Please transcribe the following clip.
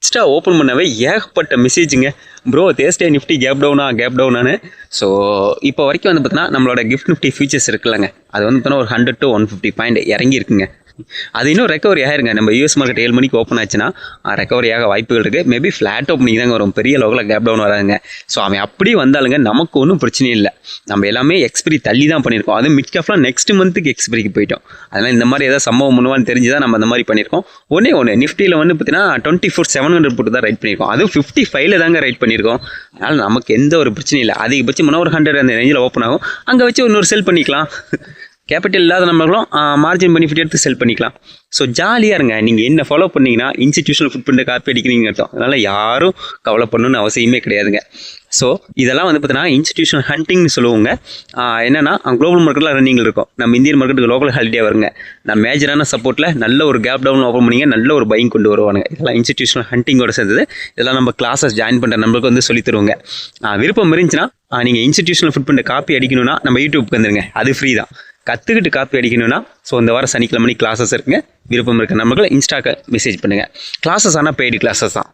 Extra open பண்ணவே ஏகப்பட்ட மெசேஜுங்க. ப்ரோ தேர்ஸ்டே நிஃப்டி கேப் டவுனானு. ஸோ இப்போ வரைக்கும் வந்து பார்த்தீங்கன்னா நம்மளோட கிஃப்ட் நிஃப்டி ஃபியூச்சர்ஸ் இருக்குல்லங்க, அது வந்து பார்த்தீங்கன்னா ஒரு 100 to 150 பாயிண்ட் இறங்கியிருக்குங்க. அது இன்னும் ரெக்கவரி ஆயிருங்க. நம்ம யூஎஸ் மார்க்கெட் 7 மணிக்கு ஓப்பன் ஆச்சுன்னா ரெக்கவரி ஆக வாய்ப்புகள் இருக்குது. மேபி ஃப்ளாட் ஓப்பனிங் தாங்க வரும், பெரிய லெவலில் கேப் டவுன் வராதுங்க. ஸோ அவன் அப்படி வந்தாலுங்க நமக்கு ஒன்றும் பிரச்சனை இல்லை. நம்ம எல்லாமே எக்ஸ்பிரி தள்ளி தான் பண்ணியிருக்கோம். அது மிட் கேப்லாம் நெக்ஸ்ட் மந்த்துக்கு எக்ஸ்பிரிக்கு போயிட்டோம். அதனால் இந்த மாதிரி ஏதாவது சம்பவம் பண்ணுவான்னு தெரிஞ்சு தான் நம்ம அந்த மாதிரி பண்ணியிருக்கோம். ஒன்று நிஃப்டியில் வந்து பார்த்தீங்கன்னா 24,700 போட்டு தான் ரைட் பண்ணியிருக்கோம். அதுவும் 55 தாங்க ரைட் பண்ணியிருக்கோம். அதனால் நமக்கு எந்த ஒரு பிரச்சனையும் இல்லை. அதிகபட்சம் ஒரு 100 அந்த ரேஞ்சில் ஓப்பன் ஆகும். அங்கே வச்சு இன்னொரு செல் பண்ணிக்கலாம். கேபிட்டல் இல்லாத நம்மளும் மார்ஜின் பெனிஃபிட் எடுத்து செல் பண்ணிக்கலாம். ஸோ ஜாலியாக இருங்க. நீங்கள் என்ன ஃபாலோ பண்ணிங்கன்னா இன்ஸ்டிடியூஷனல் ஃபுட் பிரிண்ட்டை காப்பி அடிக்கிறீங்க அர்த்தம். அதனால் யாரும் கவலை பண்ணணும்னு அவசியமே கிடையாதுங்க. ஸோ இதெல்லாம் வந்து பார்த்தீங்கன்னா இன்ஸ்டிடியூஷனல் ஹண்டிங்னு சொல்லுவோங்க. என்னென்னா குளோபல் மார்க்கெட்டில் ரன்னிங்கில் இருக்கும். நம்ம இந்தியன் மார்க்கெட்டுக்கு லோக்கல் ஹாலிடே வருங்க. நான் மேஜரான சப்போர்ட்டில் நல்ல ஒரு கேப் டவுன் ஓப்பன் பண்ணிங்க, நல்ல ஒரு பையிங் கொண்டு வருவானுங்க. இதெல்லாம் இன்ஸ்டிடியூஷனல் ஹண்டிங்கோட சேர்ந்தது. இதெல்லாம் நம்ம கிளாஸஸ் ஜாயின் பண்ணுற நம்மளுக்கு வந்து சொல்லி தருவோங்க. விருப்பம் இருந்துச்சுன்னா நீங்கள் இன்ஸ்டிடியூஷனல் ஃபுட் பிரிண்ட்டை காப்பி அடிக்கணும்னா நம்ம யூடியூப்க்கு வந்துருங்க, அது ஃப்ரீ தான். கற்றுக்கிட்டு காப்பி அடிக்கணும்னா ஸோ இந்த வாரம் சனிக்கிழமை கிளாஸஸ் இருக்குங்க. விருப்பம் இருக்க நம்மளுக்கு இன்ஸ்டாக்கு மெசேஜ் பண்ணுங்கள். கிளாஸஸ் ஆனால் பெய்டு கிளாஸஸ் தான்.